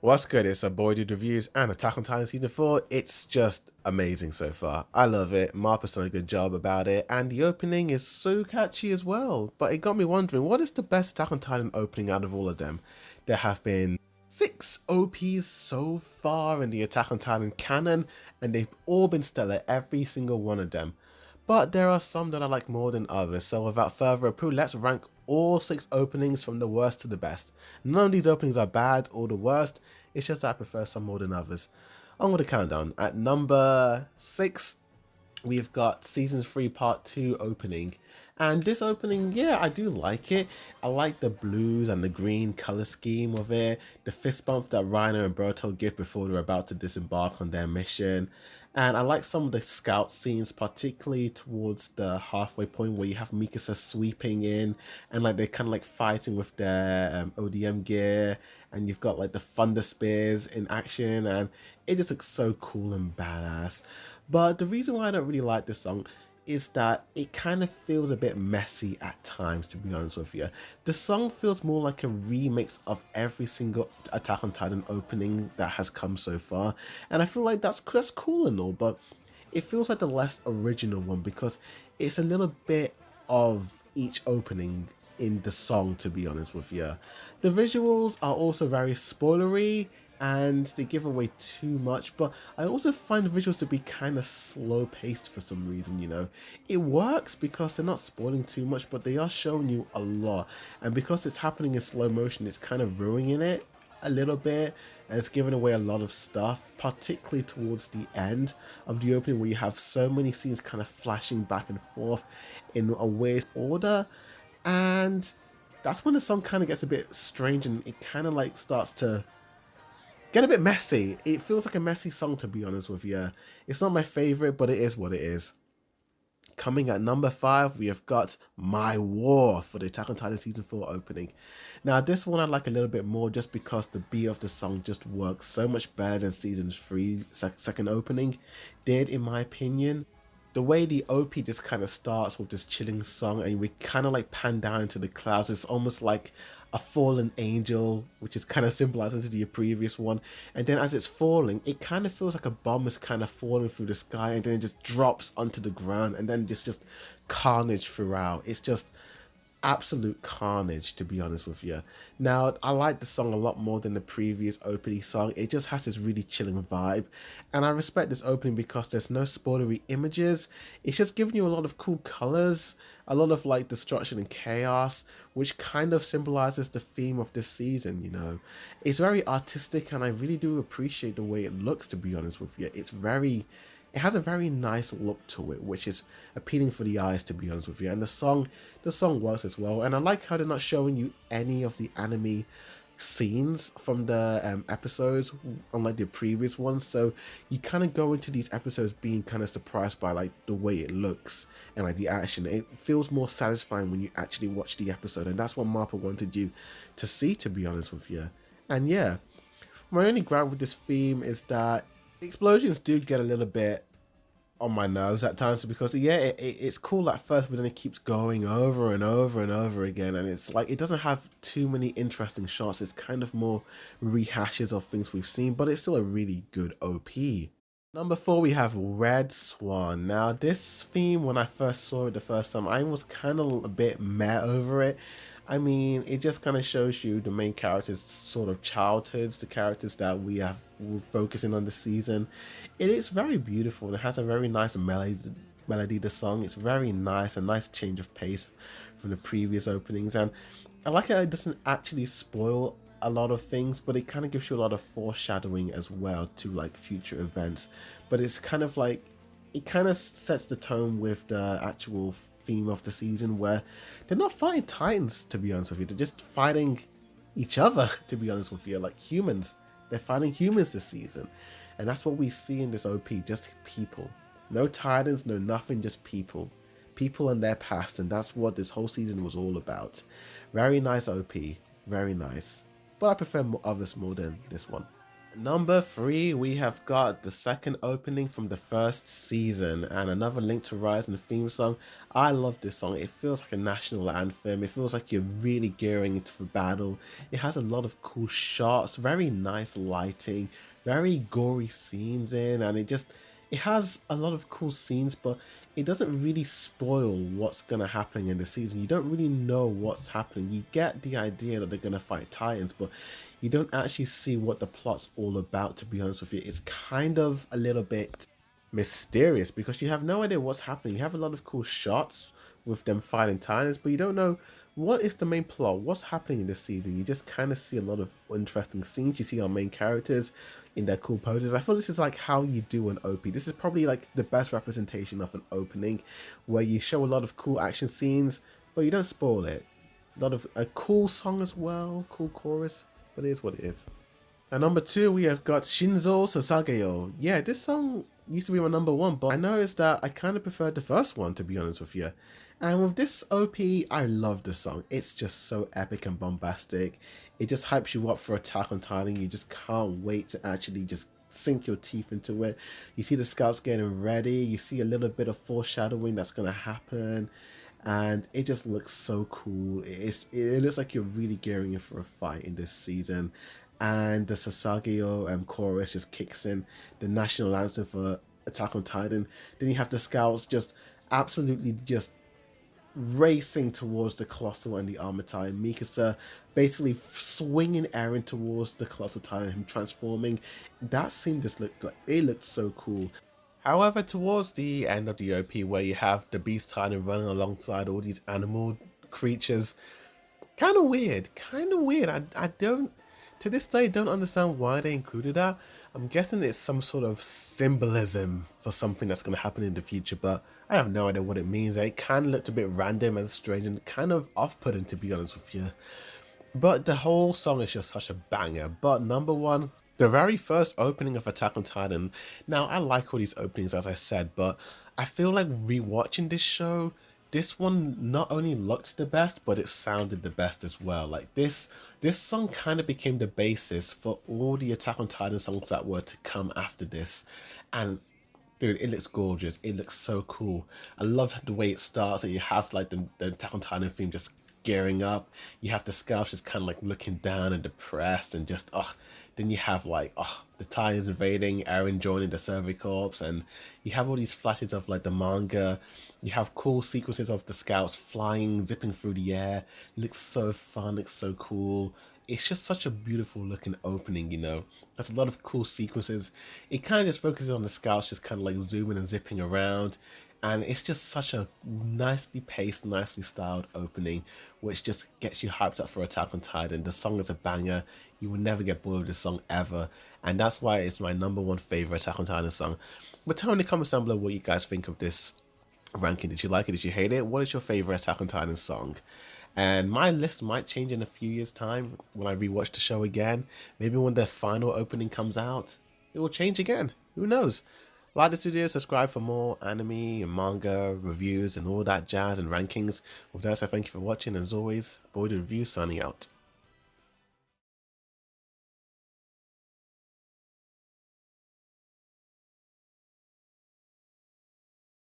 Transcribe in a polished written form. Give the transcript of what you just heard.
What's good? It's a boy dude reviews and Attack on Titan season 4. It's just amazing so far. I love it. Marpa's done a good job about it, and the opening is so catchy as well. But it got me wondering, what is the best Attack on Titan opening out of all of them? There have been 6 OPs so far in the Attack on Titan canon, and they've all been stellar, every single one of them. But there are some that I like more than others, so without further ado, let's rank all 6 openings from the worst to the best. None of these openings are bad or the worst, it's just that I prefer some more than others. On with the countdown. At number 6, we've got Season 3 Part 2 opening. And this opening, yeah, I do like it. I like the blues and the green color scheme of it, the fist bump that Reiner and Bertolt give before they're about to disembark on their mission. And I like some of the scout scenes, particularly towards the halfway point where you have Mikasa sweeping in and like they're kind of like fighting with their ODM gear, and you've got like the thunder spears in action, and it just looks so cool and badass. But the reason why I don't really like this song is that it kind of feels a bit messy at times, to be honest with you. The song feels more like a remix of every single Attack on Titan opening that has come so far, and I feel like that's cool and all, but it feels like the less original one because it's a little bit of each opening in the song, to be honest with you. The visuals are also very spoilery and they give away too much, but I also find the visuals to be kind of slow paced for some reason, you know. It works because they're not spoiling too much, but they are showing you a lot, and because it's happening in slow motion, it's kind of ruining it a little bit, and it's giving away a lot of stuff, particularly towards the end of the opening where you have so many scenes kind of flashing back and forth in a weird order, and that's when the song kind of gets a bit strange and it kind of like starts to get a bit messy. It feels like a messy song, to be honest with you. It's not my favorite, but it is what it is. Coming at number 5, we have got My War for the Attack on Titan Season 4 opening. Now, this one I like a little bit more just because the beat of the song just works so much better than Season 3's second opening did, in my opinion. The way the OP just kind of starts with this chilling song and we kind of like pan down into the clouds. It's almost like a fallen angel, which is kind of symbolized into the previous one. And then as it's falling, it kind of feels like a bomb is kind of falling through the sky and then it just drops onto the ground and then just carnage throughout. It's just absolute carnage, to be honest with you. Now, I like the song a lot more than the previous opening song. It just has this really chilling vibe, and I respect this opening because there's no spoilery images. It's just giving you a lot of cool colors, a lot of like destruction and chaos, which kind of symbolizes the theme of this season, you know. It's very artistic and I really do appreciate the way it looks, to be honest with you. It has a very nice look to it, which is appealing for the eyes, to be honest with you. And the song works as well. And I like how they're not showing you any of the anime scenes from the episodes, unlike the previous ones. So you kind of go into these episodes being kind of surprised by like the way it looks and like the action. It feels more satisfying when you actually watch the episode, and that's what Mappa wanted you to see, to be honest with you. And yeah, my only gripe with this theme is that the explosions do get a little bit on my nerves at times because yeah, it's cool at first, but then it keeps going over and over and over again, and it's like it doesn't have too many interesting shots. It's kind of more rehashes of things we've seen, but it's still a really good OP. Number 4, we have Red Swan. Now, this theme, when I first saw it the first time, I was kind of a bit meh over it. I mean, it just kind of shows you the main characters' sort of childhoods, the characters that we're focusing on this season. It is very beautiful and it has a very nice melody, the song. It's very nice, a nice change of pace from the previous openings. And I like how it doesn't actually spoil a lot of things, but it kind of gives you a lot of foreshadowing as well to like future events. But it's kind of like, it kind of sets the tone with the actual theme of the season where they're not fighting titans, to be honest with you. They're just fighting each other, to be honest with you, like humans. They're fighting humans this season. And that's what we see in this OP, just people. No titans, no nothing, just people. People and their past, and that's what this whole season was all about. Very nice OP, very nice. But I prefer others more than this one. Number 3, we have got the second opening from the first season and another Link to Rising theme song. I love this song. It feels like a national anthem. It feels like you're really gearing into the battle. It has a lot of cool shots, very nice lighting, very gory scenes in, and it has a lot of cool scenes, but it doesn't really spoil what's gonna happen in the season. You don't really know what's happening. You get the idea that they're gonna fight Titans, but you don't actually see what the plot's all about, to be honest with you. It's kind of a little bit mysterious because you have no idea what's happening. You have a lot of cool shots with them fighting Titans, but you don't know what is the main plot, what's happening in this season. You just kind of see a lot of interesting scenes. You see our main characters in their cool poses. I feel this is like how you do an OP. This is probably like the best representation of an opening, where you show a lot of cool action scenes, but you don't spoil it. A lot of a cool song as well, cool chorus, but it is what it is. At number 2, we have got Shinzo Sasageyo. Yeah, this song used to be my number 1, but I noticed that I kind of preferred the first one, to be honest with you. And with this OP, I love this song. It's just so epic and bombastic. It just hypes you up for Attack on Titan. You just can't wait to actually just sink your teeth into it. You see the scouts getting ready. You see a little bit of foreshadowing that's going to happen. And it just looks so cool. It looks like you're really gearing in for a fight in this season. And the Sasageyo chorus just kicks in, the national anthem for Attack on Titan. Then you have the scouts just absolutely just racing towards the Colossal and the Armored Titan. Mikasa basically swinging Eren towards the Colossal Titan, him transforming. That scene just looked like, it looked so cool. However, towards the end of the OP, where you have the Beast Titan running alongside all these animal creatures, kind of weird. I don't, to this day, don't understand why they included that. I'm guessing it's some sort of symbolism for something that's going to happen in the future, but I have no idea what it means. It kind of looked a bit random and strange and kind of off-putting, to be honest with you. But the whole song is just such a banger. But number 1, the very first opening of Attack on Titan. Now, I like all these openings, as I said, but I feel like rewatching this show, this one not only looked the best, but it sounded the best as well. Like this song kind of became the basis for all the Attack on Titan songs that were to come after this. And dude, it looks gorgeous. It looks so cool. I love the way it starts, and you have like the Attack on Titan theme just gearing up. You have the scouts just kind of like looking down and depressed, and just then you have like the Titans invading, Eren joining the Survey Corps, and you have all these flashes of like the manga. You have cool sequences of the scouts flying, zipping through the air. It looks so fun. Looks so cool. It's just such a beautiful looking opening, you know. There's a lot of cool sequences. It kind of just focuses on the scouts just kind of like zooming and zipping around. And it's just such a nicely paced, nicely styled opening, which just gets you hyped up for Attack on Titan. The song is a banger. You will never get bored of this song ever. And that's why it's my number 1 favorite Attack on Titan song. But tell me in the comments down below what you guys think of this ranking. Did you like it? Did you hate it? What is your favorite Attack on Titan song? And my list might change in a few years' time when I rewatch the show again. Maybe when the final opening comes out, it will change again. Who knows? Like this video, subscribe for more anime and manga reviews and all that jazz and rankings. With that, I thank you for watching. As always, Boy the Review signing out.